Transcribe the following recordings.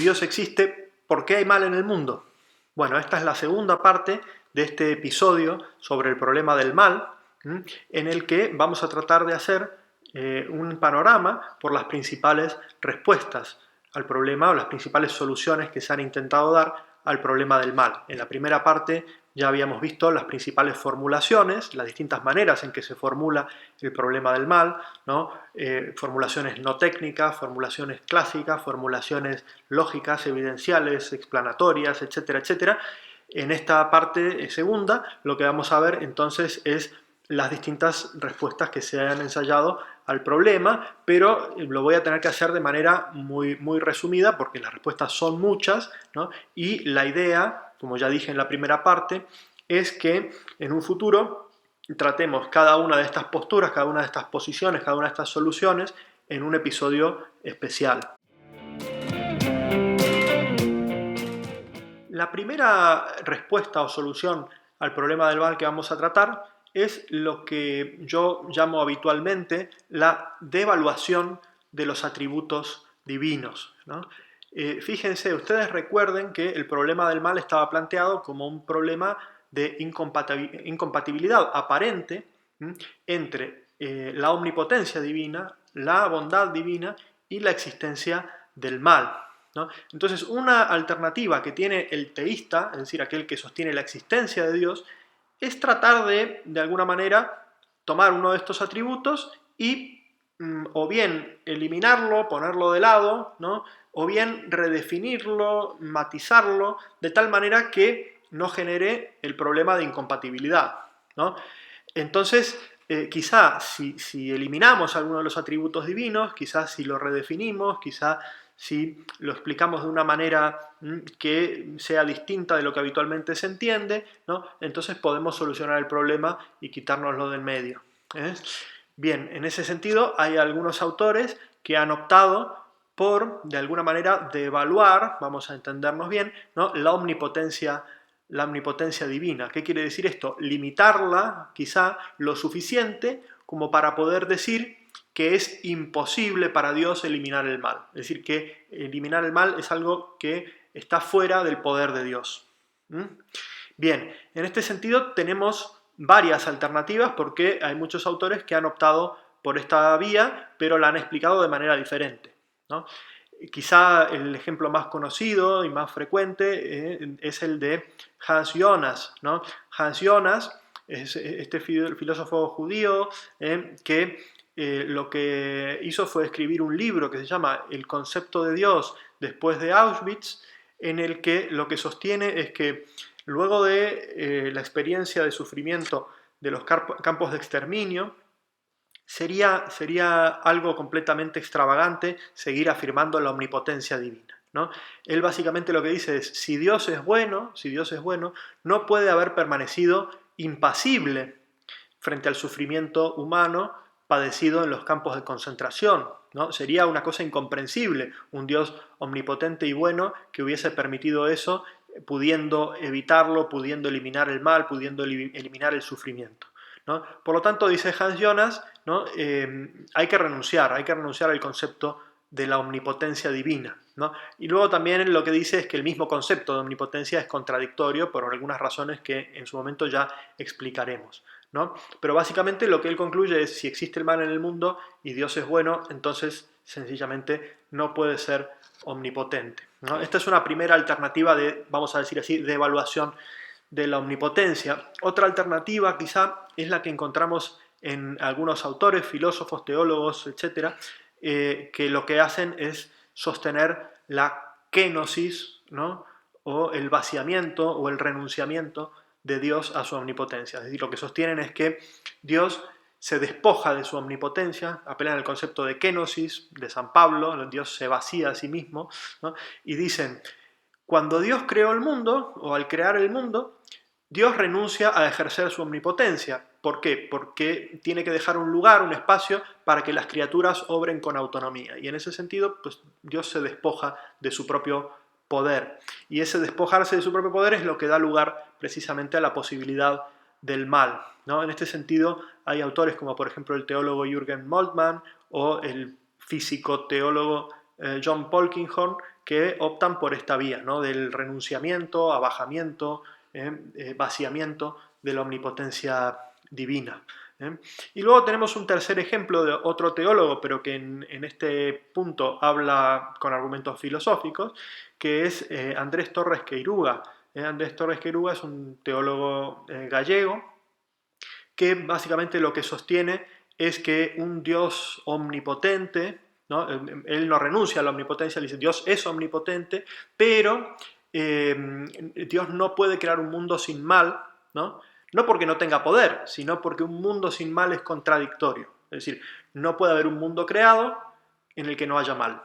Dios existe, ¿por qué hay mal en el mundo? Bueno, esta es la segunda parte de este episodio sobre el problema del mal, en el que vamos a tratar de hacer un panorama por las principales respuestas al problema o las principales soluciones que se han intentado dar al problema del mal. En la primera parte ya habíamos visto las principales formulaciones, las distintas maneras en que se formula el problema del mal, ¿no? Formulaciones no técnicas, formulaciones clásicas, formulaciones lógicas, evidenciales, explanatorias, etcétera, etcétera. En esta parte segunda lo que vamos a ver entonces es las distintas respuestas que se han ensayado al problema, pero lo voy a tener que hacer de manera muy resumida porque las respuestas son muchas, ¿no? Y la idea, como ya dije en la primera parte, es que en un futuro tratemos cada una de estas posturas, cada una de estas posiciones, cada una de estas soluciones en un episodio especial. La primera respuesta o solución al problema del mal que vamos a tratar es lo que yo llamo habitualmente la devaluación de los atributos divinos, ¿no? Fíjense, ustedes recuerden que el problema del mal estaba planteado como un problema de incompatibilidad aparente entre la omnipotencia divina, la bondad divina y la existencia del mal, ¿no? Entonces, una alternativa que tiene el teísta, es decir, aquel que sostiene la existencia de Dios, es tratar de alguna manera, tomar uno de estos atributos y o bien eliminarlo, ponerlo de lado, ¿no? O bien redefinirlo, matizarlo, de tal manera que no genere el problema de incompatibilidad, ¿no? Entonces, quizá si eliminamos alguno de los atributos divinos, quizás si lo redefinimos, quizá si lo explicamos de una manera que sea distinta de lo que habitualmente se entiende, ¿no? Entonces podemos solucionar el problema y quitárnoslo del medio. Bien, en ese sentido hay algunos autores que han optado por, de alguna manera, devaluar, vamos a entendernos bien, ¿no? la omnipotencia divina. ¿Qué quiere decir esto? Limitarla, quizá, lo suficiente como para poder decir que es imposible para Dios eliminar el mal. Es decir, que eliminar el mal es algo que está fuera del poder de Dios. Bien, en este sentido tenemos varias alternativas porque hay muchos autores que han optado por esta vía, pero la han explicado de manera diferente, ¿no? Quizá el ejemplo más conocido y más frecuente es el de Hans Jonas, ¿no? Hans Jonas es este filósofo judío que lo que hizo fue escribir un libro que se llama El concepto de Dios después de Auschwitz, en el que lo que sostiene es que luego de la experiencia de sufrimiento de los campos de exterminio, sería algo completamente extravagante seguir afirmando la omnipotencia divina, ¿no? Él básicamente lo que dice es, si Dios es bueno, no puede haber permanecido impasible frente al sufrimiento humano padecido en los campos de concentración, ¿no? Sería una cosa incomprensible, un Dios omnipotente y bueno que hubiese permitido eso, pudiendo evitarlo, pudiendo eliminar el mal, pudiendo eliminar el sufrimiento, ¿no? Por lo tanto, dice Hans Jonas, ¿no? Hay que renunciar al concepto de la omnipotencia divina, ¿no? Y luego también lo que dice es que el mismo concepto de omnipotencia es contradictorio por algunas razones que en su momento ya explicaremos, ¿no? Pero básicamente lo que él concluye es si existe el mal en el mundo y Dios es bueno, entonces sencillamente no puede ser omnipotente, ¿no? Esta es una primera alternativa de, vamos a decir así, de evaluación de la omnipotencia. Otra alternativa quizá es la que encontramos en algunos autores, filósofos, teólogos, etcétera, que lo que hacen es sostener la kenosis, ¿no? O el vaciamiento o el renunciamiento de Dios a su omnipotencia. Es decir, lo que sostienen es que Dios se despoja de su omnipotencia, apelan al concepto de kenosis de San Pablo, Dios se vacía a sí mismo, ¿no? Y dicen, cuando Dios creó el mundo, o al crear el mundo, Dios renuncia a ejercer su omnipotencia. ¿Por qué? Porque tiene que dejar un lugar, un espacio, para que las criaturas obren con autonomía. Y en ese sentido, pues Dios se despoja de su propio poder. Y ese despojarse de su propio poder es lo que da lugar precisamente a la posibilidad del mal, ¿no? En este sentido, hay autores como por ejemplo el teólogo Jürgen Moltmann o el físico teólogo John Polkinghorne que optan por esta vía, ¿no? Del renunciamiento, abajamiento, vaciamiento de la omnipotencia divina. Y luego tenemos un tercer ejemplo de otro teólogo, pero que en este punto habla con argumentos filosóficos, que es Andrés Torres Queiruga. Andrés Torres Queiruga es un teólogo gallego que básicamente lo que sostiene es que un Dios omnipotente, ¿no? Él no renuncia a la omnipotencia, él dice Dios es omnipotente, pero Dios no puede crear un mundo sin mal, ¿no? No porque no tenga poder, sino porque un mundo sin mal es contradictorio. Es decir, no puede haber un mundo creado en el que no haya mal.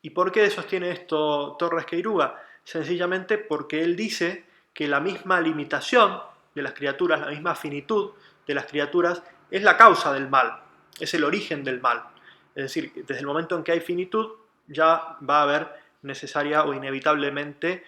¿Y por qué sostiene esto Torres Queiruga? Sencillamente porque él dice que la misma limitación de las criaturas, la misma finitud de las criaturas, es la causa del mal, es el origen del mal. Es decir, desde el momento en que hay finitud, ya va a haber necesaria o inevitablemente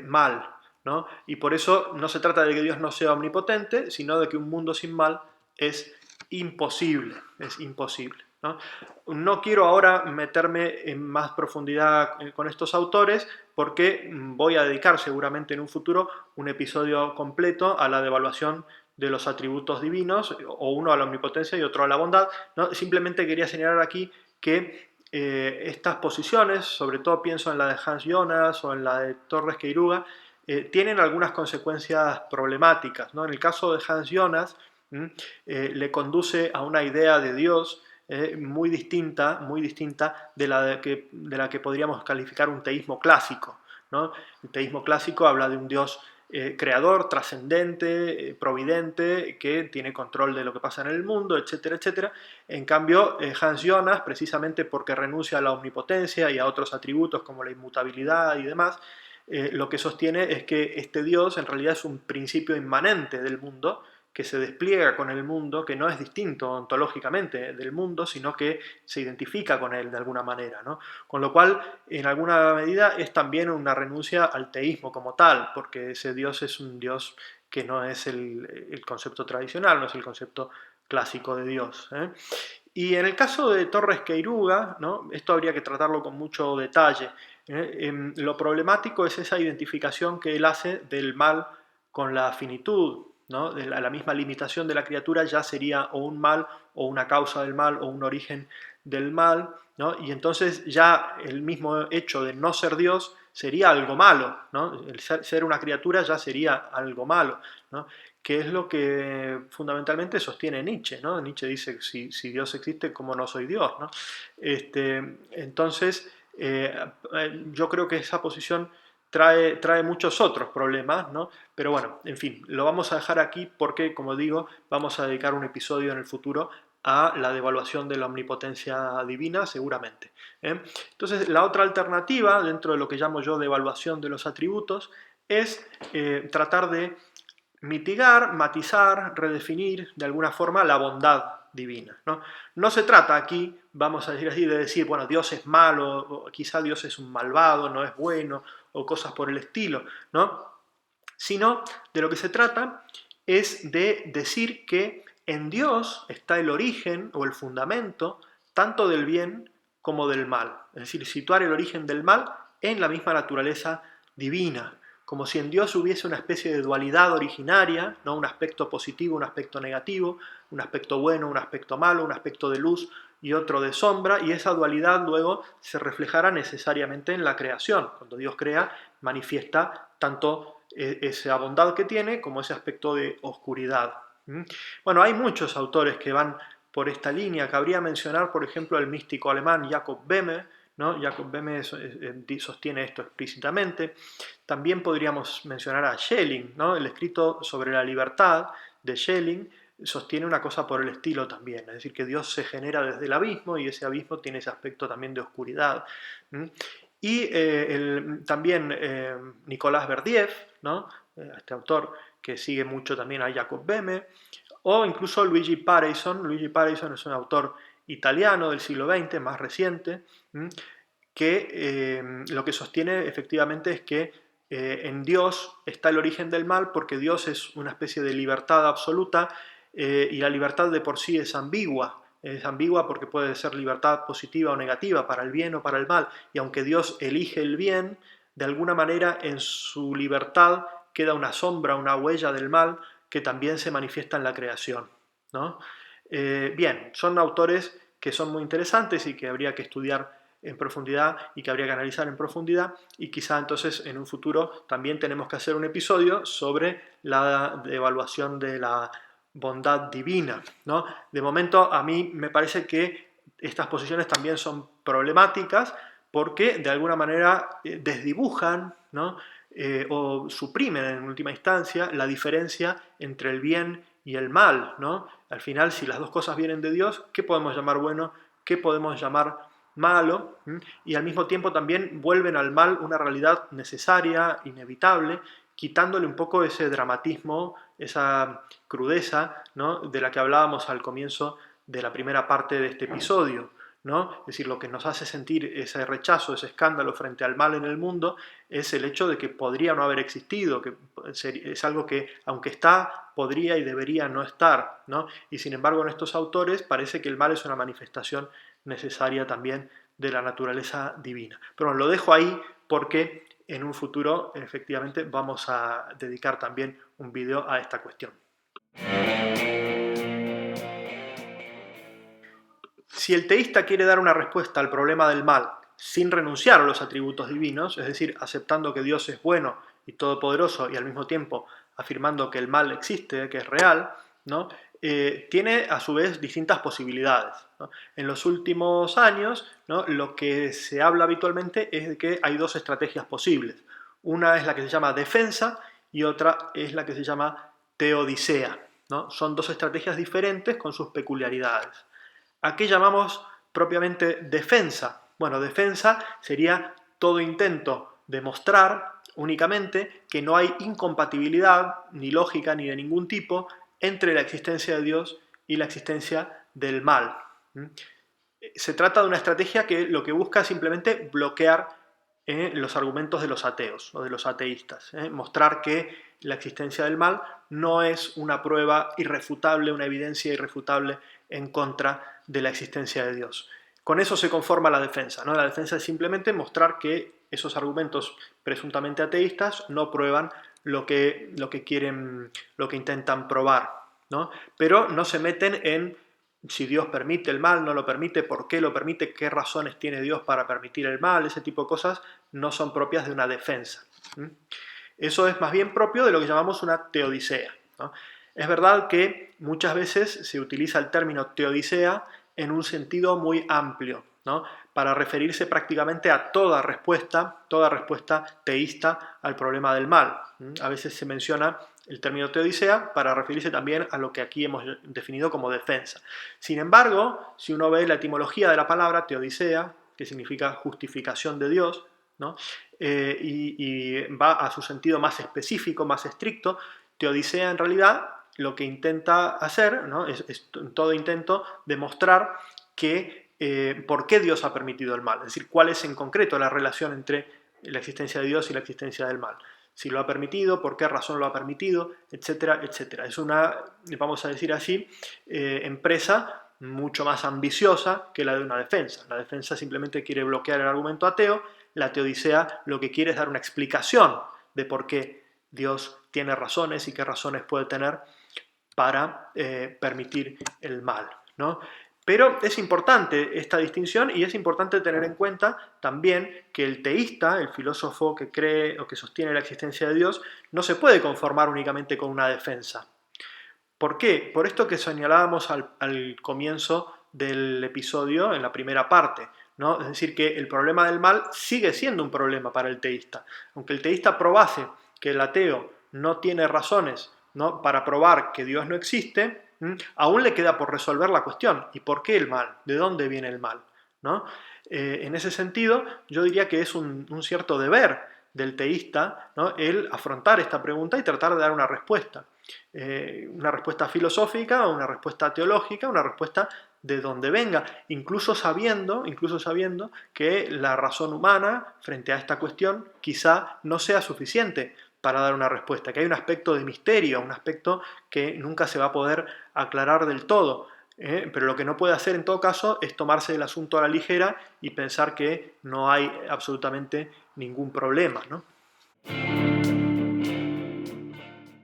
mal, ¿no? Y por eso no se trata de que Dios no sea omnipotente, sino de que un mundo sin mal es imposible, es imposible, ¿no? No quiero ahora meterme en más profundidad con estos autores porque voy a dedicar seguramente en un futuro un episodio completo a la devaluación de los atributos divinos, o uno a la omnipotencia y otro a la bondad, ¿no? Simplemente quería señalar aquí que estas posiciones, sobre todo pienso en la de Hans Jonas o en la de Torres Queiruga, tienen algunas consecuencias problemáticas, ¿no? En el caso de Hans Jonas, le conduce a una idea de Dios muy distinta de la que podríamos calificar un teísmo clásico, ¿no? El teísmo clásico habla de un Dios creador, trascendente, providente, que tiene control de lo que pasa en el mundo, etcétera, etcétera. En cambio, Hans Jonas, precisamente porque renuncia a la omnipotencia y a otros atributos como la inmutabilidad y demás, lo que sostiene es que este Dios en realidad es un principio inmanente del mundo, que se despliega con el mundo, que no es distinto ontológicamente del mundo, sino que se identifica con él de alguna manera, ¿no? Con lo cual, en alguna medida, es también una renuncia al teísmo como tal, porque ese Dios es un Dios que no es el concepto tradicional, no es el concepto clásico de Dios, ¿eh? Y en el caso de Torres Queiruga, ¿no? Esto habría que tratarlo con mucho detalle. Lo problemático es esa identificación que él hace del mal con la finitud, ¿no? De la misma limitación de la criatura ya sería o un mal o una causa del mal o un origen del mal, ¿no? Y entonces ya el mismo hecho de no ser Dios sería algo malo, ¿no? El ser una criatura ya sería algo malo, ¿no? Que es lo que fundamentalmente sostiene Nietzsche, ¿no? Nietzsche dice, si Dios existe, ¿cómo no soy Dios?, ¿no? Entonces, yo creo que esa posición trae muchos otros problemas, ¿no? Pero bueno, en fin, lo vamos a dejar aquí porque, como digo, vamos a dedicar un episodio en el futuro a la devaluación de la omnipotencia divina, seguramente, ¿eh? Entonces, la otra alternativa, dentro de lo que llamo yo devaluación de los atributos, es tratar de mitigar, matizar, redefinir de alguna forma la bondad divina, ¿no? No se trata aquí, vamos a decir así, de decir, bueno, Dios es malo, o quizá Dios es un malvado, no es bueno, o cosas por el estilo, ¿no? Sino de lo que se trata es de decir que en Dios está el origen o el fundamento tanto del bien como del mal. Es decir, situar el origen del mal en la misma naturaleza divina, como si en Dios hubiese una especie de dualidad originaria, ¿no? Un aspecto positivo, un aspecto negativo, un aspecto bueno, un aspecto malo, un aspecto de luz y otro de sombra, y esa dualidad luego se reflejará necesariamente en la creación. Cuando Dios crea, manifiesta tanto esa bondad que tiene como ese aspecto de oscuridad. Bueno, hay muchos autores que van por esta línea. Cabría mencionar, por ejemplo, el místico alemán Jacob Böhme, ¿no? Jacob Böhme sostiene esto explícitamente. También podríamos mencionar a Schelling, ¿no? El escrito sobre la libertad de Schelling sostiene una cosa por el estilo también, es decir, que Dios se genera desde el abismo y ese abismo tiene ese aspecto también de oscuridad. Y también Nicolás Berdiev, ¿no? Este autor que sigue mucho también a Jacob Böhme, o incluso Luigi Pareison. Luigi Pareison es un autor italiano del siglo XX, más reciente, que lo que sostiene efectivamente es que en Dios está el origen del mal, porque Dios es una especie de libertad absoluta y la libertad de por sí es ambigua. Es ambigua porque puede ser libertad positiva o negativa, para el bien o para el mal, y aunque Dios elige el bien, de alguna manera en su libertad queda una sombra, una huella del mal que también se manifiesta en la creación, ¿no? Bien, son autores que son muy interesantes y que habría que estudiar en profundidad y que habría que analizar en profundidad, y quizá entonces en un futuro también tenemos que hacer un episodio sobre la evaluación de la bondad divina, ¿no? De momento a mí me parece que estas posiciones también son problemáticas porque de alguna manera desdibujan, ¿no? O suprimen en última instancia la diferencia entre el bien y el mal, ¿no? Al final, si las dos cosas vienen de Dios, ¿qué podemos llamar bueno? ¿Qué podemos llamar malo? Y al mismo tiempo también vuelven al mal una realidad necesaria, inevitable, quitándole un poco ese dramatismo, esa crudeza, ¿no? De la que hablábamos al comienzo de la primera parte de este episodio, ¿no? Es decir, lo que nos hace sentir ese rechazo, ese escándalo frente al mal en el mundo es el hecho de que podría no haber existido, que es algo que, aunque está, podría y debería no estar, ¿no? Y sin embargo, en estos autores parece que el mal es una manifestación necesaria también de la naturaleza divina. Pero bueno, lo dejo ahí porque en un futuro efectivamente vamos a dedicar también un video a esta cuestión. Si el teísta quiere dar una respuesta al problema del mal sin renunciar a los atributos divinos, es decir, aceptando que Dios es bueno y todopoderoso y al mismo tiempo afirmando que el mal existe, que es real, ¿no? Tiene a su vez distintas posibilidades, ¿no? En los últimos años, ¿no? Lo que se habla habitualmente es de que hay dos estrategias posibles. Una es la que se llama defensa y otra es la que se llama teodicea, ¿no? Son dos estrategias diferentes con sus peculiaridades. ¿A qué llamamos propiamente defensa? Bueno, defensa sería todo intento de mostrar únicamente que no hay incompatibilidad, ni lógica, ni de ningún tipo, entre la existencia de Dios y la existencia del mal. Se trata de una estrategia que lo que busca es simplemente bloquear los argumentos de los ateos o de los ateístas. Mostrar que la existencia del mal no es una prueba irrefutable, una evidencia irrefutable en contra de la existencia de Dios. Con eso se conforma la defensa, ¿no? La defensa es simplemente mostrar que esos argumentos presuntamente ateístas no prueban lo que quieren, lo que intentan probar, ¿no? Pero no se meten en si Dios permite el mal, no lo permite, por qué lo permite, qué razones tiene Dios para permitir el mal, ese tipo de cosas no son propias de una defensa. Eso es más bien propio de lo que llamamos una teodicea, ¿no? Es verdad que muchas veces se utiliza el término teodicea en un sentido muy amplio, ¿no? Para referirse prácticamente a toda respuesta teísta al problema del mal. A veces se menciona el término teodicea para referirse también a lo que aquí hemos definido como defensa. Sin embargo, si uno ve la etimología de la palabra teodicea, que significa justificación de Dios, ¿no? Y va a su sentido más específico, más estricto, teodicea en realidad lo que intenta hacer, ¿no? es todo intento demostrar que por qué Dios ha permitido el mal, es decir, cuál es en concreto la relación entre la existencia de Dios y la existencia del mal. Si lo ha permitido, por qué razón lo ha permitido, etcétera, etcétera. Es una, vamos a decir así, empresa mucho más ambiciosa que la de una defensa. La defensa simplemente quiere bloquear el argumento ateo, la teodicea lo que quiere es dar una explicación de por qué Dios tiene razones y qué razones puede tener para permitir el mal, ¿no? Pero es importante esta distinción y es importante tener en cuenta también que el teísta, el filósofo que cree o que sostiene la existencia de Dios, no se puede conformar únicamente con una defensa. ¿Por qué? Por esto que señalábamos al comienzo del episodio, en la primera parte, ¿no? Es decir, que el problema del mal sigue siendo un problema para el teísta. Aunque el teísta probase que el ateo no tiene razones, ¿no?, para probar que Dios no existe, aún le queda por resolver la cuestión. ¿Y por qué el mal? ¿De dónde viene el mal? ¿No? En ese sentido, yo diría que es un cierto deber del teísta, ¿no?, el afrontar esta pregunta y tratar de dar una respuesta filosófica, una respuesta teológica, una respuesta de donde venga, incluso sabiendo que la razón humana frente a esta cuestión quizá no sea suficiente para dar una respuesta, que hay un aspecto de misterio, un aspecto que nunca se va a poder aclarar del todo. pero lo que no puede hacer en todo caso es tomarse el asunto a la ligera y pensar que no hay absolutamente ningún problema, ¿no?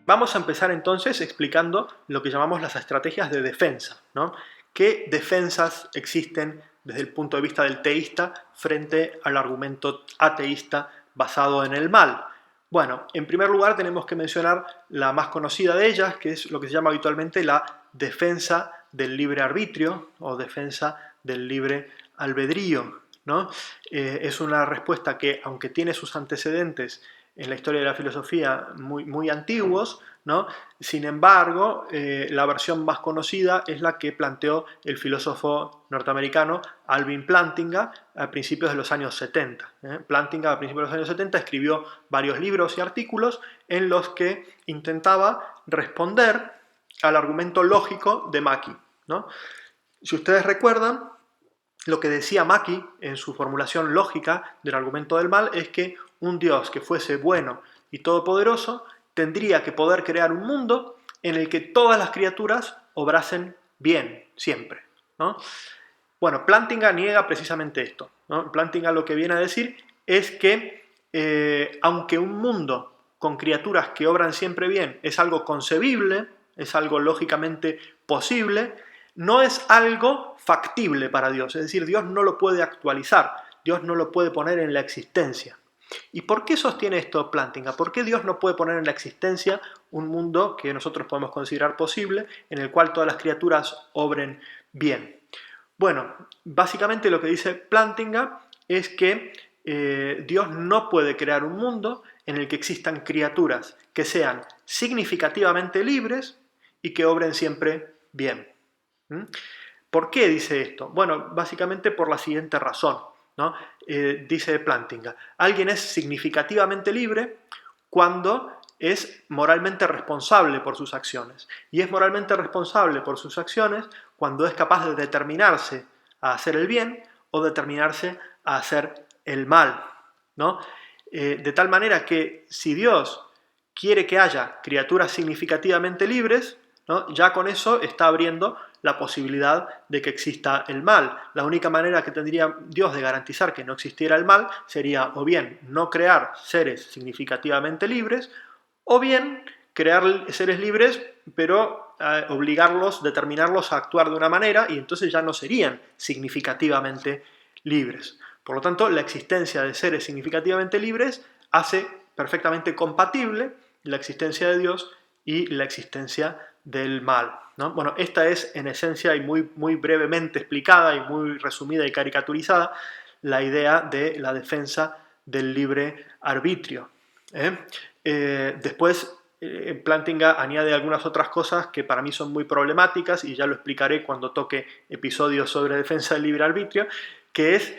Vamos a empezar entonces explicando lo que llamamos las estrategias de defensa, ¿no? ¿Qué defensas existen desde el punto de vista del teísta frente al argumento ateísta basado en el mal? Bueno, en primer lugar tenemos que mencionar la más conocida de ellas, que es lo que se llama habitualmente la defensa del libre arbitrio o defensa del libre albedrío, ¿no? Es una respuesta que, aunque tiene sus antecedentes en la historia de la filosofía muy antiguos, ¿no? Sin embargo, la versión más conocida es la que planteó el filósofo norteamericano Alvin Plantinga a principios de los años 70. Plantinga a principios de los años 70 escribió varios libros y artículos en los que intentaba responder al argumento lógico de Mackie, ¿no? Si ustedes recuerdan, lo que decía Mackie en su formulación lógica del argumento del mal es que un Dios que fuese bueno y todopoderoso tendría que poder crear un mundo en el que todas las criaturas obrasen bien, siempre, ¿no? Bueno, Plantinga niega precisamente esto, ¿no? Plantinga lo que viene a decir es que aunque un mundo con criaturas que obran siempre bien es algo concebible, es algo lógicamente posible, no es algo factible para Dios, es decir, Dios no lo puede actualizar, Dios no lo puede poner en la existencia. ¿Y por qué sostiene esto Plantinga? ¿Por qué Dios no puede poner en la existencia un mundo que nosotros podemos considerar posible, en el cual todas las criaturas obren bien? Bueno, básicamente lo que dice Plantinga es que Dios no puede crear un mundo en el que existan criaturas que sean significativamente libres y que obren siempre bien. ¿Por qué dice esto? Bueno, básicamente por la siguiente razón, ¿no? Dice Plantinga, alguien es significativamente libre cuando es moralmente responsable por sus acciones. Y es moralmente responsable por sus acciones cuando es capaz de determinarse a hacer el bien o determinarse a hacer el mal, ¿no? De tal manera que si Dios quiere que haya criaturas significativamente libres, ¿no? Ya con eso está abriendo la posibilidad de que exista el mal. La única manera que tendría Dios de garantizar que no existiera el mal sería o bien no crear seres significativamente libres, o bien crear seres libres, pero obligarlos, determinarlos a actuar de una manera, y entonces ya no serían significativamente libres. Por lo tanto, la existencia de seres significativamente libres hace perfectamente compatible la existencia de Dios y la existencia del mal, ¿no? Bueno, esta es en esencia y muy brevemente explicada y muy resumida y caricaturizada la idea de la defensa del libre arbitrio. Después Plantinga añade algunas otras cosas que para mí son muy problemáticas y ya lo explicaré cuando toque episodios sobre defensa del libre arbitrio, que es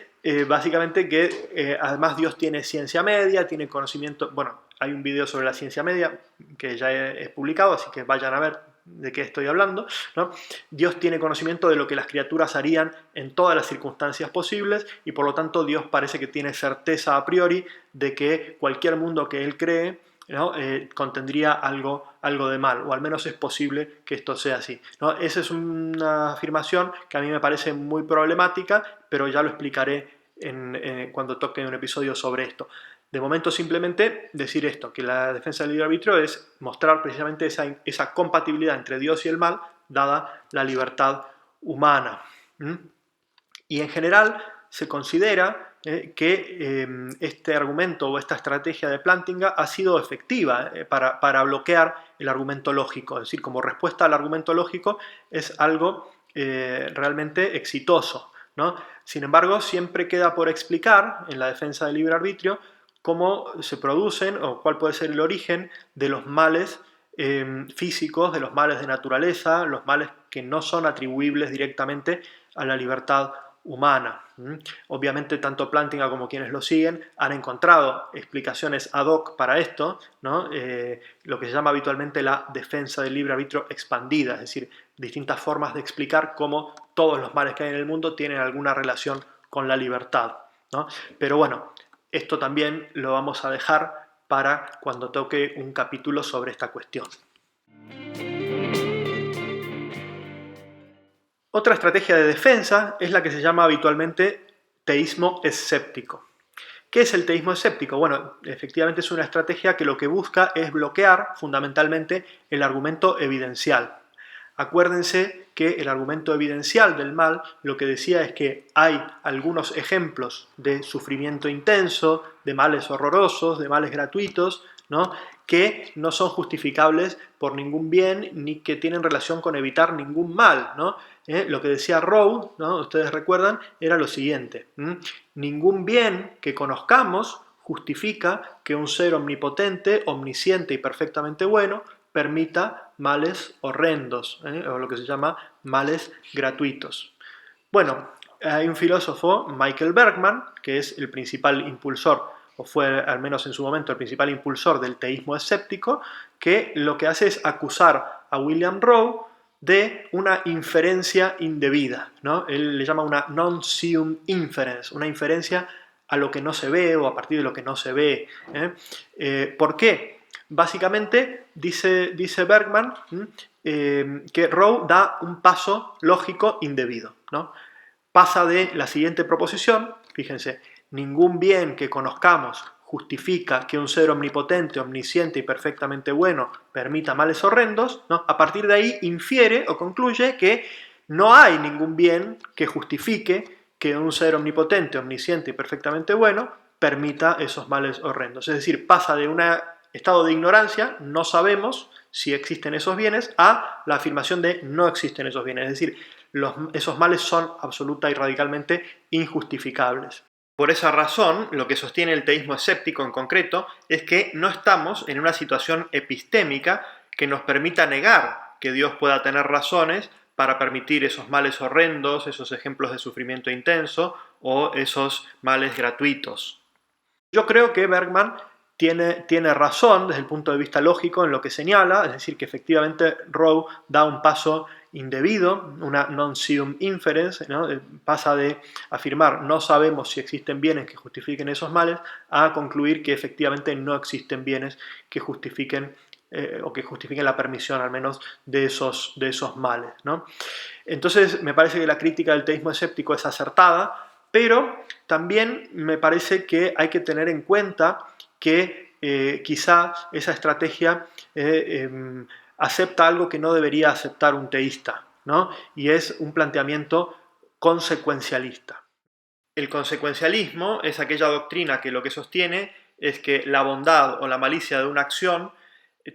básicamente que además Dios tiene ciencia media, tiene conocimiento, bueno, hay un video sobre la ciencia media que ya he publicado, así que vayan a ver de qué estoy hablando, ¿no? Dios tiene conocimiento de lo que las criaturas harían en todas las circunstancias posibles y por lo tanto Dios parece que tiene certeza a priori de que cualquier mundo que Él cree, ¿no? Contendría algo de mal, o al menos es posible que esto sea así, ¿no? Esa es una afirmación que a mí me parece muy problemática, pero ya lo explicaré cuando toque un episodio sobre esto. De momento simplemente decir esto, que la defensa del libre arbitrio es mostrar precisamente esa compatibilidad entre Dios y el mal, dada la libertad humana. Y en general se considera que este argumento o esta estrategia de Plantinga ha sido efectiva para bloquear el argumento lógico, es decir, como respuesta al argumento lógico es algo realmente exitoso, ¿no? Sin embargo, siempre queda por explicar en la defensa del libre arbitrio cómo se producen o cuál puede ser el origen de los males físicos, de los males de naturaleza, los males que no son atribuibles directamente a la libertad humana. Obviamente tanto Plantinga como quienes lo siguen han encontrado explicaciones ad hoc para esto, ¿no? Lo que se llama habitualmente la defensa del libre arbitrio expandida, es decir, distintas formas de explicar cómo todos los males que hay en el mundo tienen alguna relación con la libertad, ¿no? Pero bueno, esto también lo vamos a dejar para cuando toque un capítulo sobre esta cuestión. Otra estrategia de defensa es la que se llama habitualmente teísmo escéptico. ¿Qué es el teísmo escéptico? Bueno, efectivamente es una estrategia que lo que busca es bloquear fundamentalmente el argumento evidencial. Acuérdense que el argumento evidencial del mal lo que decía es que hay algunos ejemplos de sufrimiento intenso, de males horrorosos, de males gratuitos, ¿no?, que no son justificables por ningún bien ni que tienen relación con evitar ningún mal, ¿no? Lo que decía Rowe, ¿no?, ustedes recuerdan, era lo siguiente: ningún bien que conozcamos justifica que un ser omnipotente, omnisciente y perfectamente bueno permita males horrendos, o lo que se llama males gratuitos. Bueno, hay un filósofo, Michael Bergman, que es el principal impulsor, o fue al menos en su momento el principal impulsor del teísmo escéptico, que lo que hace es acusar a William Rowe de una inferencia indebida, ¿no? Él le llama una non-sium inference, una inferencia a lo que no se ve o a partir de lo que no se ve. ¿Por qué? Básicamente, dice Bergman, que Rowe da un paso lógico indebido, ¿no? Pasa de la siguiente proposición, fíjense: ningún bien que conozcamos justifica que un ser omnipotente, omnisciente y perfectamente bueno permita males horrendos, ¿no? A partir de ahí infiere o concluye que no hay ningún bien que justifique que un ser omnipotente, omnisciente y perfectamente bueno permita esos males horrendos. Es decir, pasa de un estado de ignorancia, no sabemos si existen esos bienes, a la afirmación de no existen esos bienes. Es decir, esos males son absoluta y radicalmente injustificables. Por esa razón, lo que sostiene el teísmo escéptico en concreto es que no estamos en una situación epistémica que nos permita negar que Dios pueda tener razones para permitir esos males horrendos, esos ejemplos de sufrimiento intenso o esos males gratuitos. Yo creo que Bergman tiene razón desde el punto de vista lógico en lo que señala, es decir, que efectivamente Rowe da un paso indebido, una non-sium inference, ¿no? Pasa de afirmar no sabemos si existen bienes que justifiquen esos males a concluir que efectivamente no existen bienes que justifiquen o que justifiquen la permisión al menos de esos males, ¿no? Entonces me parece que la crítica del teísmo escéptico es acertada, pero también me parece que hay que tener en cuenta que quizá esa estrategia acepta algo que no debería aceptar un teísta, ¿no? Y es un planteamiento consecuencialista. El consecuencialismo es aquella doctrina que lo que sostiene es que la bondad o la malicia de una acción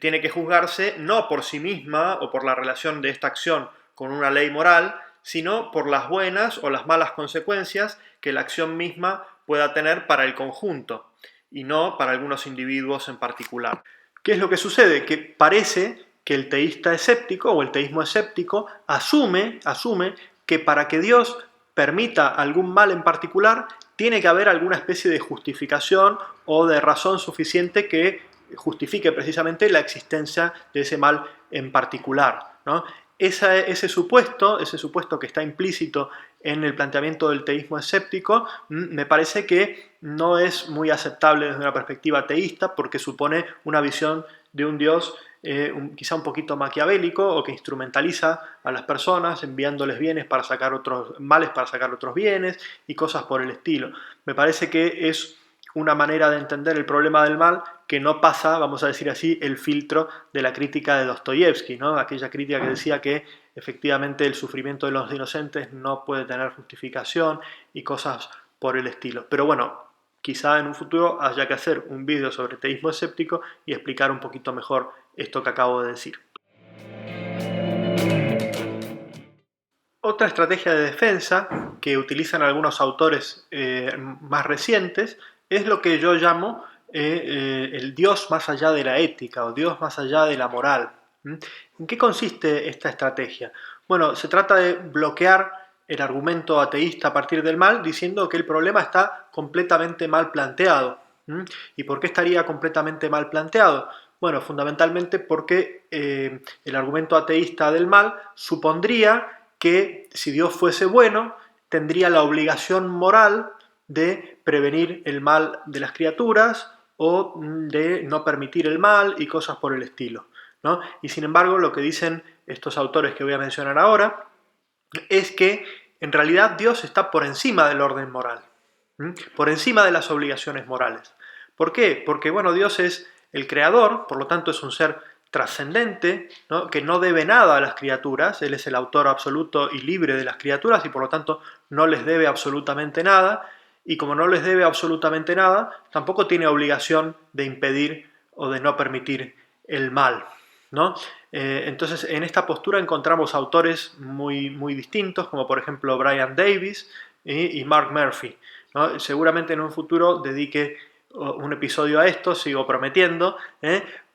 tiene que juzgarse no por sí misma o por la relación de esta acción con una ley moral, sino por las buenas o las malas consecuencias que la acción misma pueda tener para el conjunto y no para algunos individuos en particular. ¿Qué es lo que sucede? Que parece que el teísta escéptico o el teísmo escéptico asume que para que Dios permita algún mal en particular tiene que haber alguna especie de justificación o de razón suficiente que justifique precisamente la existencia de ese mal en particular, ¿no? Ese supuesto que está implícito en el planteamiento del teísmo escéptico me parece que no es muy aceptable desde una perspectiva teísta, porque supone una visión de un Dios quizá un poquito maquiavélico, o que instrumentaliza a las personas enviándoles bienes para sacar otros males, para sacar otros bienes y cosas por el estilo. Me parece que es una manera de entender el problema del mal que no pasa, vamos a decir así, el filtro de la crítica de Dostoyevsky, ¿no? Aquella crítica que decía que efectivamente el sufrimiento de los inocentes no puede tener justificación y cosas por el estilo. Pero bueno, quizá en un futuro haya que hacer un vídeo sobre teísmo escéptico y explicar un poquito mejor esto que acabo de decir. Otra estrategia de defensa que utilizan algunos autores más recientes es lo que yo llamo el Dios más allá de la ética o Dios más allá de la moral. ¿En qué consiste esta estrategia? Bueno, se trata de bloquear el argumento ateísta a partir del mal diciendo que el problema está completamente mal planteado. ¿Y por qué estaría completamente mal planteado? Bueno, fundamentalmente porque el argumento ateísta del mal supondría que si Dios fuese bueno, tendría la obligación moral de prevenir el mal de las criaturas o de no permitir el mal y cosas por el estilo, ¿no? Y sin embargo, lo que dicen estos autores que voy a mencionar ahora es que en realidad Dios está por encima del orden moral, por encima de las obligaciones morales. ¿Por qué? Porque, bueno, Dios es el creador, por lo tanto es un ser trascendente, ¿no?, que no debe nada a las criaturas. Él es el autor absoluto y libre de las criaturas y por lo tanto no les debe absolutamente nada, y como no les debe absolutamente nada, tampoco tiene obligación de impedir o de no permitir el mal, ¿no? Entonces, en esta postura encontramos autores muy distintos, como por ejemplo Brian Davis y Mark Murphy, ¿no? Seguramente en un futuro dedique un episodio a esto, sigo prometiendo,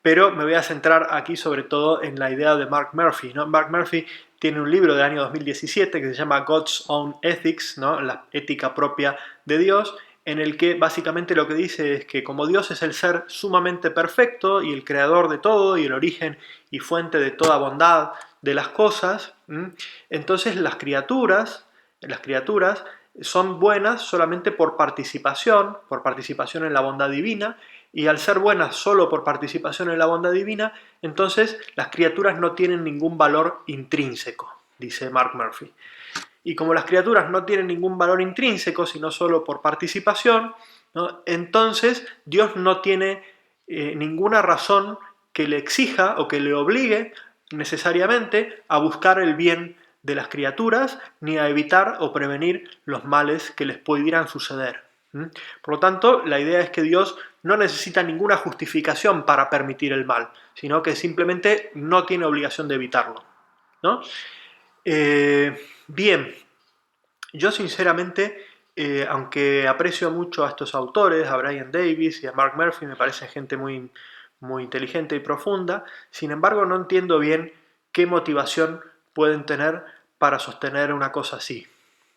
pero me voy a centrar aquí sobre todo en la idea de Mark Murphy, ¿no? Mark Murphy tiene un libro del año 2017 que se llama God's Own Ethics, ¿no?, la ética propia de Dios, en el que básicamente lo que dice es que como Dios es el ser sumamente perfecto y el creador de todo y el origen y fuente de toda bondad de las cosas, entonces las criaturas son buenas solamente por participación en la bondad divina, y al ser buenas solo por participación en la bondad divina, entonces las criaturas no tienen ningún valor intrínseco, dice Mark Murphy. Y como las criaturas no tienen ningún valor intrínseco, sino solo por participación, ¿no?, entonces Dios no tiene ninguna razón que le exija o que le obligue necesariamente a buscar el bien de las criaturas, ni a evitar o prevenir los males que les pudieran suceder. Por lo tanto, la idea es que Dios no necesita ninguna justificación para permitir el mal, sino que simplemente no tiene obligación de evitarlo, ¿no? Bien, yo sinceramente, aunque aprecio mucho a estos autores, a Brian Davis y a Mark Murphy, me parecen gente muy inteligente y profunda, sin embargo no entiendo bien qué motivación pueden tener para sostener una cosa así,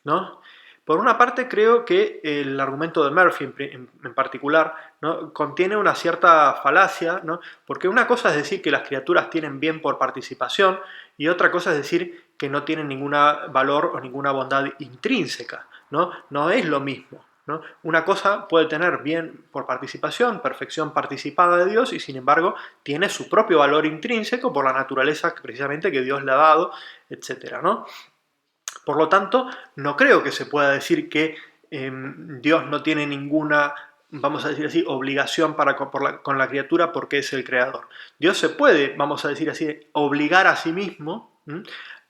¿no? Por una parte creo que el argumento de Murphy en particular, ¿no?, contiene una cierta falacia, ¿no?, porque una cosa es decir que las criaturas tienen bien por participación y otra cosa es decir que no tienen ningún valor o ninguna bondad intrínseca, ¿no? No es lo mismo, ¿no? Una cosa puede tener bien por participación, perfección participada de Dios, y sin embargo tiene su propio valor intrínseco por la naturaleza precisamente que Dios le ha dado, etcétera, ¿no? Por lo tanto, no creo que se pueda decir que Dios no tiene ninguna, vamos a decir así, obligación con la criatura porque es el creador. Dios se puede, vamos a decir así, obligar a sí mismo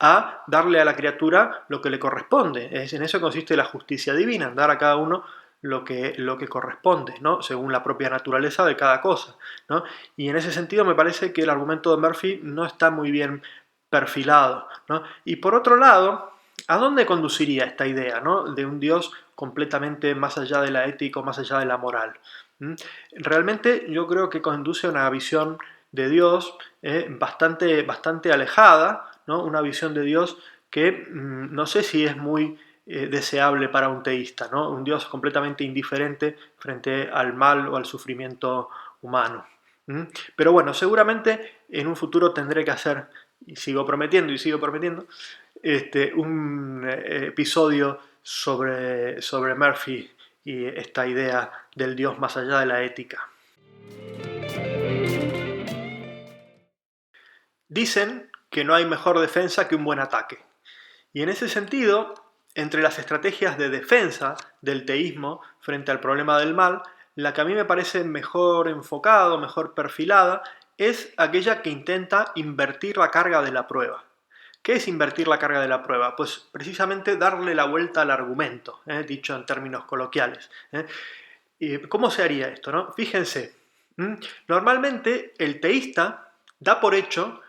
a darle a la criatura lo que le corresponde. En eso consiste la justicia divina, en dar a cada uno lo que corresponde, ¿no?, según la propia naturaleza de cada cosa, ¿no? Y en ese sentido me parece que el argumento de Murphy no está muy bien perfilado, ¿no? Y por otro lado, ¿a dónde conduciría esta idea, ¿no?, de un Dios completamente más allá de la ética, más allá de la moral? Realmente yo creo que conduce a una visión de Dios bastante alejada, ¿no?, una visión de Dios que no sé si es muy deseable para un teísta, ¿no?, un Dios completamente indiferente frente al mal o al sufrimiento humano. Pero bueno, seguramente en un futuro tendré que hacer, y sigo prometiendo, un episodio sobre Murphy y esta idea del Dios más allá de la ética. Dicen que no hay mejor defensa que un buen ataque. Y en ese sentido, entre las estrategias de defensa del teísmo frente al problema del mal, la que a mí me parece mejor enfocada, mejor perfilada, es aquella que intenta invertir la carga de la prueba. ¿Qué es invertir la carga de la prueba? Pues precisamente darle la vuelta al argumento, dicho en términos coloquiales. ¿Cómo se haría esto, no? Fíjense, normalmente el teísta da por hecho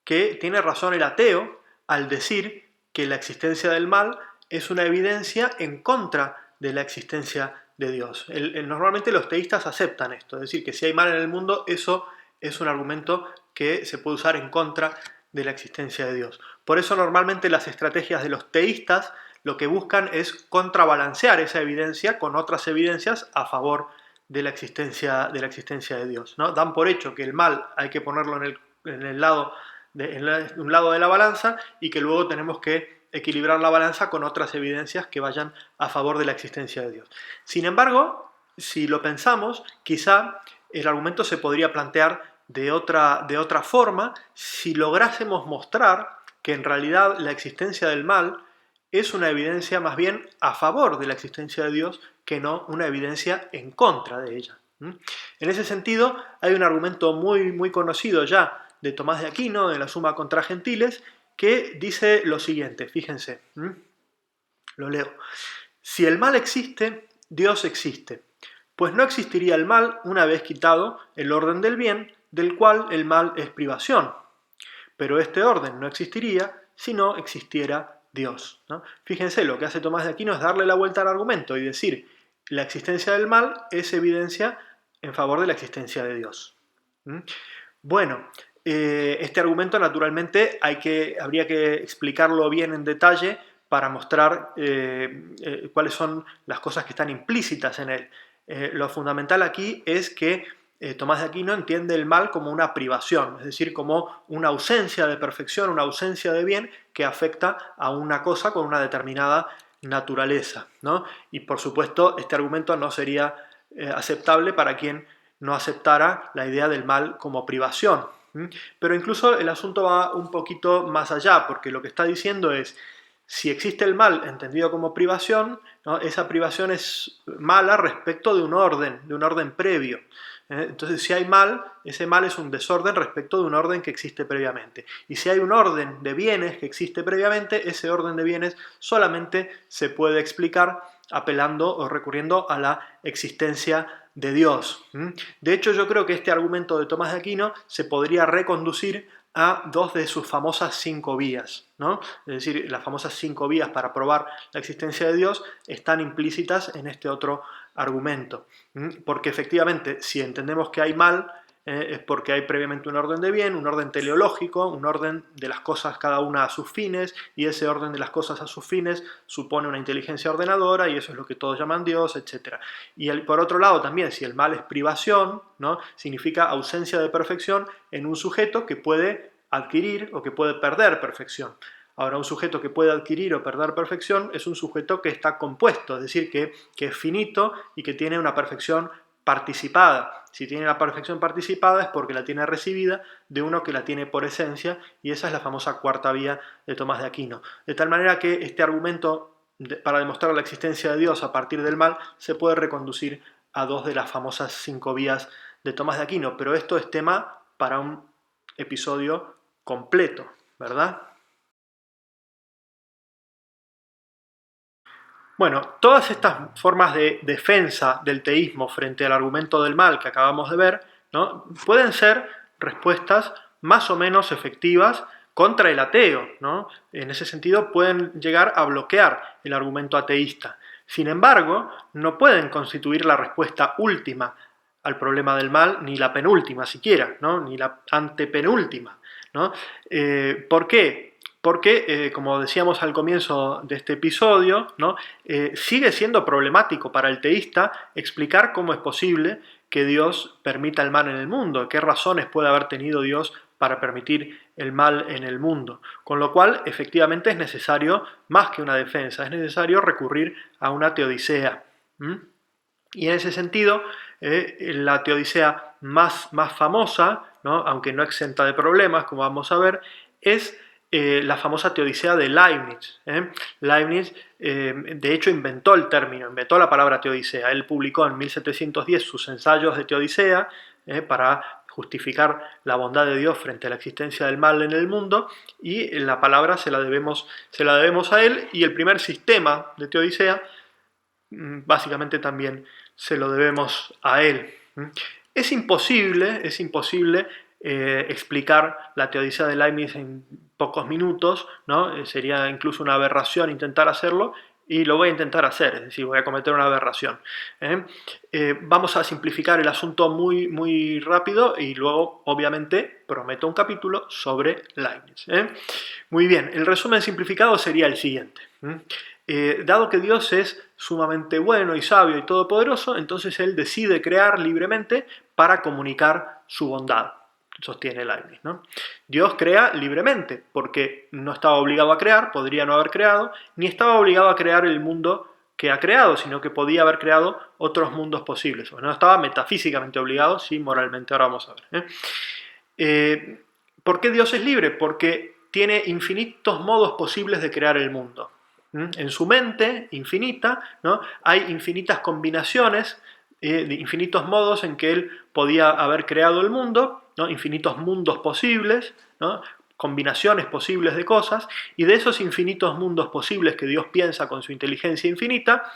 que tiene razón el ateo al decir que la existencia del mal es una evidencia en contra de la existencia de Dios. Normalmente los teístas aceptan esto, es decir, que si hay mal en el mundo, eso es un argumento que se puede usar en contra de la existencia de Dios. Por eso normalmente las estrategias de los teístas lo que buscan es contrabalancear esa evidencia con otras evidencias a favor de la existencia de Dios, ¿no? Dan por hecho que el mal hay que ponerlo en un lado de la balanza y que luego tenemos que equilibrar la balanza con otras evidencias que vayan a favor de la existencia de Dios. Sin embargo, si lo pensamos, quizá el argumento se podría plantear de otra forma si lográsemos mostrar que en realidad la existencia del mal es una evidencia más bien a favor de la existencia de Dios que no una evidencia en contra de ella. En ese sentido, hay un argumento muy conocido ya de Tomás de Aquino en la Summa contra Gentiles que dice lo siguiente, fíjense, lo leo. Si el mal existe, Dios existe, pues no existiría el mal una vez quitado el orden del bien, del cual el mal es privación. Pero este orden no existiría si no existiera Dios, ¿no? Fíjense, lo que hace Tomás de Aquino es darle la vuelta al argumento y decir, la existencia del mal es evidencia en favor de la existencia de Dios. Bueno, este argumento naturalmente habría que explicarlo bien en detalle para mostrar cuáles son las cosas que están implícitas en él. Lo fundamental aquí es que Tomás de Aquino entiende el mal como una privación, es decir, como una ausencia de perfección, una ausencia de bien que afecta a una cosa con una determinada naturaleza, ¿no? Y por supuesto, este argumento no sería aceptable para quien no aceptara la idea del mal como privación. Pero incluso el asunto va un poquito más allá, porque lo que está diciendo es, si existe el mal entendido como privación, ¿no? Esa privación es mala respecto de un orden previo. Entonces, si hay mal, ese mal es un desorden respecto de un orden que existe previamente. Y si hay un orden de bienes que existe previamente, ese orden de bienes solamente se puede explicar apelando o recurriendo a la existencia de Dios. De hecho, yo creo que este argumento de Tomás de Aquino se podría reconducir a dos de sus famosas 5 vías, ¿no? Es decir, las famosas 5 vías para probar la existencia de Dios están implícitas en este otro argumento. Porque efectivamente, si entendemos que hay mal, es porque hay previamente un orden de bien, un orden teleológico, un orden de las cosas cada una a sus fines, y ese orden de las cosas a sus fines supone una inteligencia ordenadora, y eso es lo que todos llaman Dios, etc. Y por otro lado también, si el mal es privación, ¿no? Significa ausencia de perfección en un sujeto que puede adquirir o que puede perder perfección. Ahora, un sujeto que puede adquirir o perder perfección es un sujeto que está compuesto, es decir, que es finito y que tiene una perfección participada. Si tiene la perfección participada es porque la tiene recibida de uno que la tiene por esencia, y esa es la famosa 4ª vía de Tomás de Aquino. De tal manera que este argumento para demostrar la existencia de Dios a partir del mal se puede reconducir a 2 de las famosas 5 vías de Tomás de Aquino, pero esto es tema para un episodio completo, ¿verdad? Bueno, todas estas formas de defensa del teísmo frente al argumento del mal que acabamos de ver, ¿no? Pueden ser respuestas más o menos efectivas contra el ateo, ¿no? En ese sentido pueden llegar a bloquear el argumento ateísta. Sin embargo, no pueden constituir la respuesta última al problema del mal, ni la penúltima siquiera, ¿no? Ni la antepenúltima, ¿no? ¿Por qué? Porque, como decíamos al comienzo de este episodio, ¿no? Sigue siendo problemático para el teísta explicar cómo es posible que Dios permita el mal en el mundo, qué razones puede haber tenido Dios para permitir el mal en el mundo. Con lo cual, efectivamente, es necesario, más que una defensa, es necesario recurrir a una teodicea. Y en ese sentido, la teodicea más famosa, ¿no? Aunque no exenta de problemas, como vamos a ver, es la famosa teodicea de Leibniz. Leibniz, de hecho, inventó el término, inventó la palabra teodicea. Él publicó en 1710 sus ensayos de teodicea para justificar la bondad de Dios frente a la existencia del mal en el mundo, y la palabra se la debemos a él, y el primer sistema de teodicea básicamente también se lo debemos a él. Es imposible explicar la teodicea de Leibniz en pocos minutos, ¿no? Sería incluso una aberración intentar hacerlo, y lo voy a intentar hacer, es decir, voy a cometer una aberración. Vamos a simplificar el asunto muy rápido, y luego, obviamente, prometo un capítulo sobre Leibniz. Muy bien, el resumen simplificado sería el siguiente. Dado que Dios es sumamente bueno y sabio y todopoderoso, entonces Él decide crear libremente para comunicar su bondad, sostiene Leibniz, ¿no? Dios crea libremente, porque no estaba obligado a crear, podría no haber creado, ni estaba obligado a crear el mundo que ha creado, sino que podía haber creado otros mundos posibles. No estaba metafísicamente obligado, sí moralmente. Ahora vamos a ver. ¿Por qué Dios es libre? Porque tiene infinitos modos posibles de crear el mundo. En su mente infinita, ¿no? Hay infinitas combinaciones, de infinitos modos en que él podía haber creado el mundo, ¿no? Infinitos mundos posibles, ¿no? Combinaciones posibles de cosas, y de esos infinitos mundos posibles que Dios piensa con su inteligencia infinita,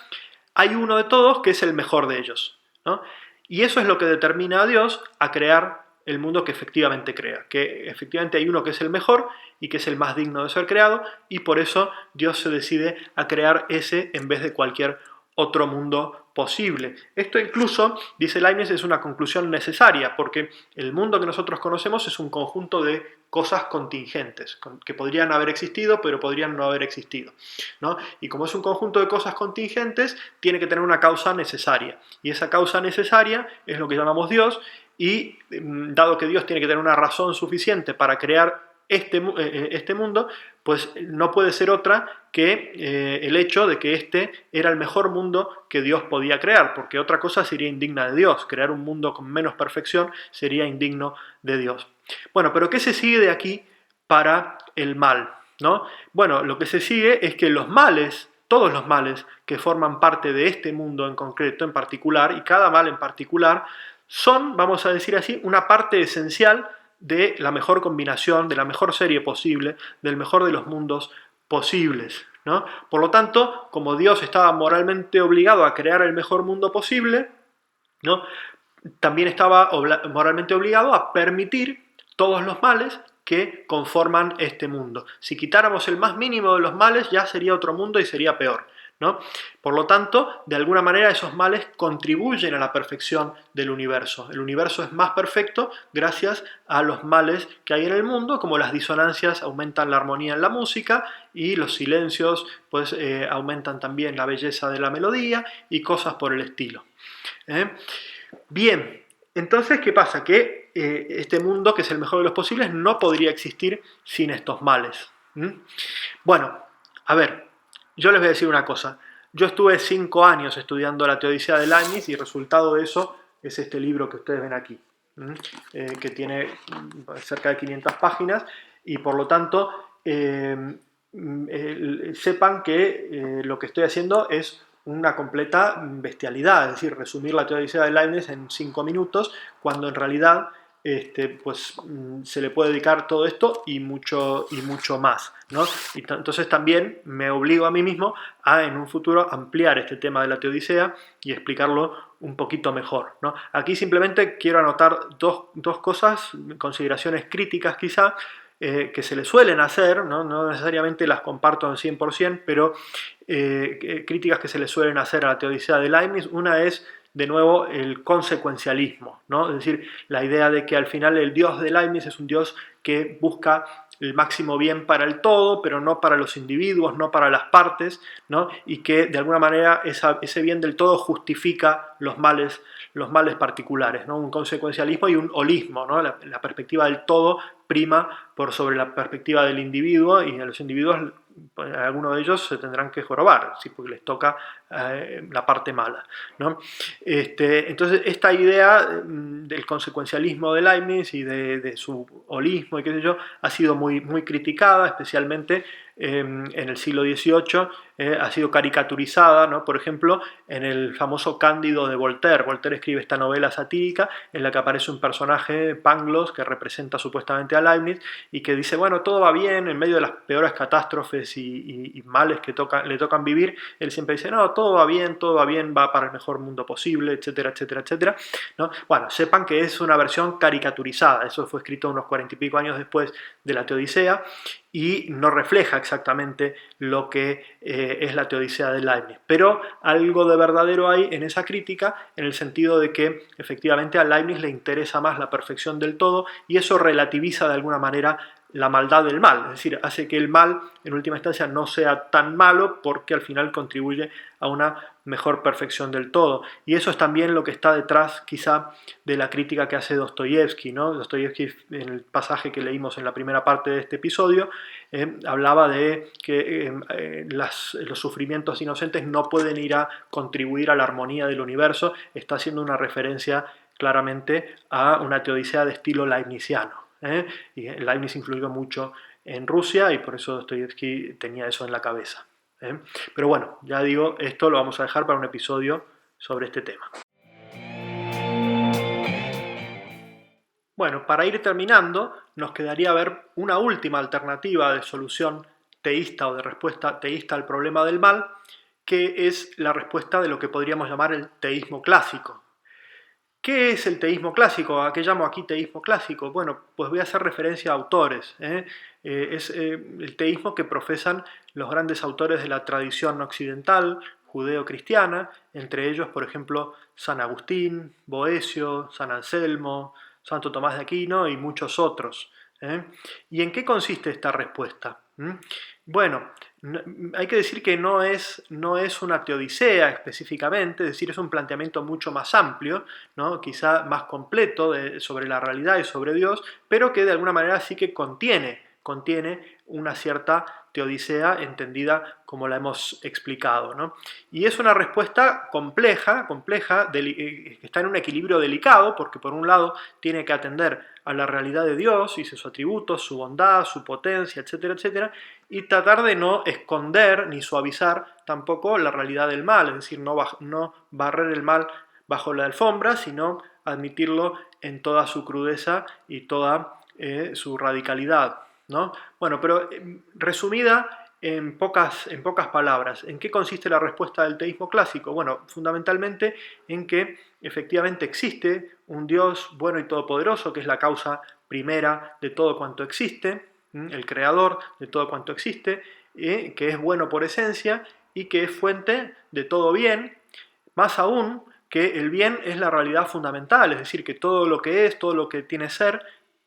hay uno de todos que es el mejor de ellos, ¿no? Y eso es lo que determina a Dios a crear el mundo que efectivamente crea, que efectivamente hay uno que es el mejor y que es el más digno de ser creado, y por eso Dios se decide a crear ese en vez de cualquier otro mundo posible. Esto incluso, dice Leibniz, es una conclusión necesaria, porque el mundo que nosotros conocemos es un conjunto de cosas contingentes, que podrían haber existido, pero podrían no haber existido, ¿no? Y como es un conjunto de cosas contingentes, tiene que tener una causa necesaria, y esa causa necesaria es lo que llamamos Dios, y dado que Dios tiene que tener una razón suficiente para crear este mundo, pues no puede ser otra que el hecho de que este era el mejor mundo que Dios podía crear, porque otra cosa sería indigna de Dios. Crear un mundo con menos perfección sería indigno de Dios. Bueno, pero ¿qué se sigue de aquí para el mal? ¿No? Bueno, lo que se sigue es que los males, todos los males que forman parte de este mundo en concreto, en particular, y cada mal en particular, son, vamos a decir así, una parte esencial de la mejor combinación, de la mejor serie posible, del mejor de los mundos posibles, ¿no? Por lo tanto, como Dios estaba moralmente obligado a crear el mejor mundo posible, ¿no? También estaba moralmente obligado a permitir todos los males que conforman este mundo. Si quitáramos el más mínimo de los males, ya sería otro mundo y sería peor, ¿no? Por lo tanto, de alguna manera esos males contribuyen a la perfección del universo. El universo es más perfecto gracias a los males que hay en el mundo, como las disonancias aumentan la armonía en la música y los silencios pues, aumentan también la belleza de la melodía y cosas por el estilo. Bien, entonces, ¿qué pasa? Que este mundo, que es el mejor de los posibles, no podría existir sin estos males. Bueno, a ver, yo les voy a decir una cosa. Yo estuve 5 años estudiando la Teodicea de Leibniz y el resultado de eso es este libro que ustedes ven aquí, que tiene cerca de 500 páginas y por lo tanto sepan que lo que estoy haciendo es una completa bestialidad, es decir, resumir la Teodicea de Leibniz en 5 minutos, cuando en realidad pues, se le puede dedicar todo esto y mucho más, ¿no? Y entonces también me obligo a mí mismo a en un futuro ampliar este tema de la Teodicea y explicarlo un poquito mejor, ¿no? Aquí simplemente quiero anotar dos cosas, consideraciones críticas quizá, que se le suelen hacer, no necesariamente las comparto al 100%, pero críticas que se le suelen hacer a la Teodicea de Leibniz. Una es, de nuevo, el consecuencialismo, ¿no? Es decir, la idea de que al final el Dios de Leibniz es un Dios que busca el máximo bien para el todo, pero no para los individuos, no para las partes, ¿no? Y que de alguna manera ese bien del todo justifica los males particulares, ¿no? Un consecuencialismo y un holismo, ¿no? La perspectiva del todo prima por sobre la perspectiva del individuo, y a los individuos, pues, algunos de ellos se tendrán que jorobar, ¿sí? Porque les toca la parte mala, ¿no? Entonces, esta idea del consecuencialismo de Leibniz y de su holismo y qué sé yo, ha sido muy criticada, especialmente en el siglo XVIII, ha sido caricaturizada, ¿no? Por ejemplo, en el famoso Cándido de Voltaire. Voltaire escribe esta novela satírica en la que aparece un personaje, Pangloss, que representa supuestamente a Leibniz y que dice, bueno, todo va bien, en medio de las peores catástrofes y males que le tocan vivir, él siempre dice, no, todo va bien, va para el mejor mundo posible, etcétera, etcétera, etcétera, ¿no? Bueno, sepan que es una versión caricaturizada, eso fue escrito unos 40 y pico años después de la Teodicea, y no refleja exactamente lo que es la Teodicea de Leibniz. Pero algo de verdadero hay en esa crítica, en el sentido de que efectivamente a Leibniz le interesa más la perfección del todo, y eso relativiza de alguna manera la maldad del mal, es decir, hace que el mal en última instancia no sea tan malo, porque al final contribuye a una mejor perfección del todo. Y eso es también lo que está detrás quizá de la crítica que hace Dostoyevsky, ¿no? Dostoyevsky, en el pasaje que leímos en la primera parte de este episodio, hablaba de que los sufrimientos inocentes no pueden ir a contribuir a la armonía del universo. Está haciendo una referencia claramente a una teodicea de estilo leibniziano. Y Leibniz influyó mucho en Rusia y por eso Dostoyevsky tenía eso en la cabeza. ¿eh? Pero bueno, ya digo, esto lo vamos a dejar para un episodio sobre este tema. Bueno, para ir terminando, nos quedaría ver una última alternativa de solución teísta o de respuesta teísta al problema del mal, que es la respuesta de lo que podríamos llamar el teísmo clásico. ¿Qué es el teísmo clásico? ¿A qué llamo aquí teísmo clásico? Bueno, pues voy a hacer referencia a autores. Es el teísmo que profesan los grandes autores de la tradición occidental, judeo-cristiana, entre ellos, por ejemplo, San Agustín, Boecio, San Anselmo, Santo Tomás de Aquino y muchos otros. ¿Y en qué consiste esta respuesta? Bueno, hay que decir que no es una teodicea específicamente, es decir, es un planteamiento mucho más amplio, ¿no? Quizá más completo sobre la realidad y sobre Dios, pero que de alguna manera sí que contiene una cierta teodicea entendida como la hemos explicado, ¿no? Y es una respuesta compleja, que está en un equilibrio delicado, porque por un lado tiene que atender a la realidad de Dios y sus atributos, su bondad, su potencia, etcétera, etcétera, y tratar de no esconder ni suavizar tampoco la realidad del mal, es decir, no barrer el mal bajo la alfombra, sino admitirlo en toda su crudeza y toda su radicalidad, ¿no? Bueno, pero resumida en pocas palabras, ¿en qué consiste la respuesta del teísmo clásico? Bueno, fundamentalmente en que efectivamente existe un Dios bueno y todopoderoso, que es la causa primera de todo cuanto existe, el creador de todo cuanto existe, que es bueno por esencia y que es fuente de todo bien, más aún que el bien es la realidad fundamental, es decir, que todo lo que es, todo lo que tiene ser,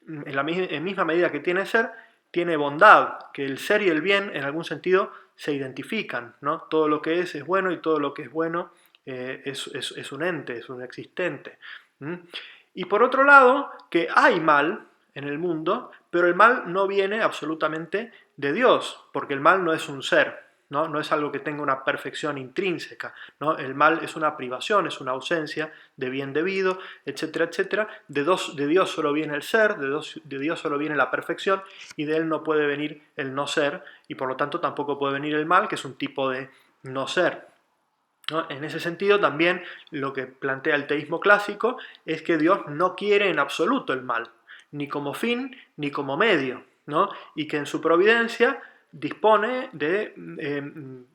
en la misma medida que tiene ser, tiene bondad, que el ser y el bien en algún sentido se identifican, ¿no? Todo lo que es bueno y todo lo que es bueno es un ente, es un existente. Y por otro lado, que hay mal en el mundo, pero el mal no viene absolutamente de Dios, porque el mal no es un ser, no es algo que tenga una perfección intrínseca, ¿no? El mal es una privación, es una ausencia de bien debido, etcétera, etcétera. De Dios solo viene el ser, de Dios solo viene la perfección, y de Él no puede venir el no ser, y por lo tanto tampoco puede venir el mal, que es un tipo de no ser, ¿no? En ese sentido, también lo que plantea el teísmo clásico es que Dios no quiere en absoluto el mal, ni como fin ni como medio, ¿no? Y que en su providencia dispone de,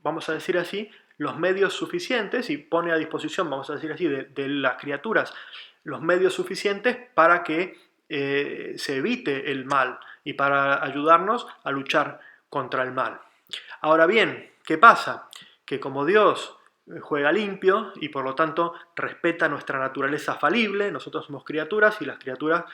vamos a decir así, los medios suficientes y pone a disposición, vamos a decir así, de las criaturas los medios suficientes para que se evite el mal y para ayudarnos a luchar contra el mal. Ahora bien, ¿qué pasa? Que como Dios juega limpio y por lo tanto respeta nuestra naturaleza falible, nosotros somos criaturas y las criaturas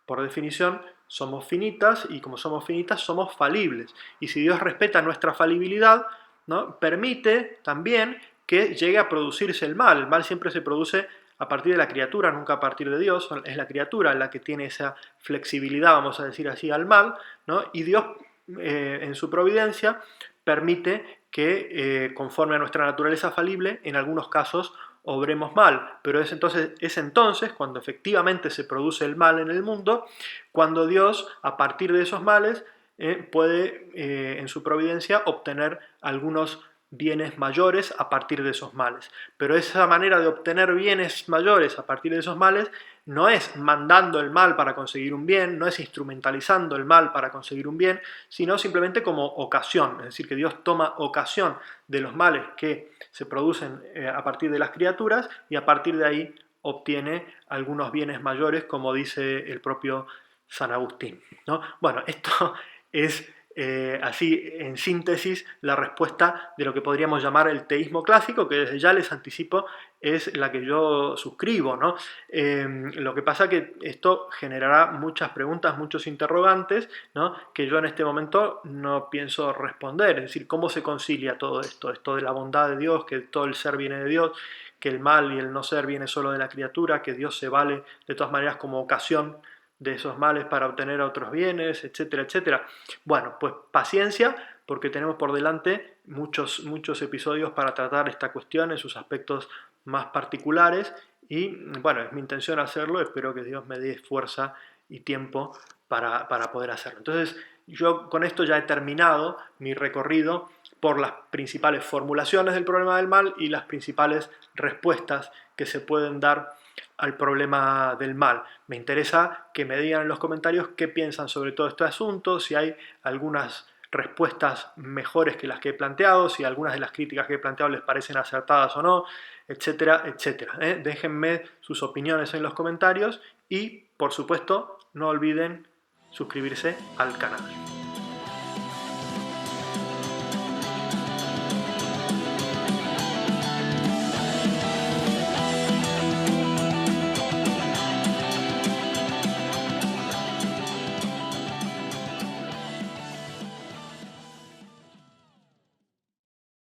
por definición somos finitas y como somos finitas somos falibles. Y si Dios respeta nuestra falibilidad, ¿no? Permite también que llegue a producirse el mal. El mal siempre se produce a partir de la criatura, nunca a partir de Dios. Es la criatura la que tiene esa flexibilidad, vamos a decir así, al mal, ¿no? Y Dios en su providencia permite que conforme a nuestra naturaleza falible, en algunos casos obremos mal, pero es entonces cuando efectivamente se produce el mal en el mundo, cuando Dios, a partir de esos males, puede en su providencia obtener algunos bienes mayores a partir de esos males. Pero esa manera de obtener bienes mayores a partir de esos males no es mandando el mal para conseguir un bien, no es instrumentalizando el mal para conseguir un bien, sino simplemente como ocasión, es decir, que Dios toma ocasión de los males que se producen a partir de las criaturas y a partir de ahí obtiene algunos bienes mayores, como dice el propio San Agustín, ¿no? Bueno, esto es así, en síntesis, la respuesta de lo que podríamos llamar el teísmo clásico, que desde ya les anticipo es la que yo suscribo, ¿no? Lo que pasa que esto generará muchas preguntas, muchos interrogantes, ¿no? Que yo en este momento no pienso responder, es decir, ¿cómo se concilia todo esto? Esto de la bondad de Dios, que todo el ser viene de Dios, que el mal y el no ser viene solo de la criatura, que Dios se vale de todas maneras como ocasión de esos males para obtener otros bienes, etcétera, etcétera. Bueno, pues paciencia, porque tenemos por delante muchos episodios para tratar esta cuestión en sus aspectos más particulares y bueno, es mi intención hacerlo, espero que Dios me dé fuerza y tiempo para poder hacerlo. Entonces, yo con esto ya he terminado mi recorrido por las principales formulaciones del problema del mal y las principales respuestas que se pueden dar al problema del mal. Me interesa que me digan en los comentarios qué piensan sobre todo este asunto, si hay algunas respuestas mejores que las que he planteado, si algunas de las críticas que he planteado les parecen acertadas o no, etcétera, etcétera. Déjenme sus opiniones en los comentarios y, por supuesto, no olviden suscribirse al canal.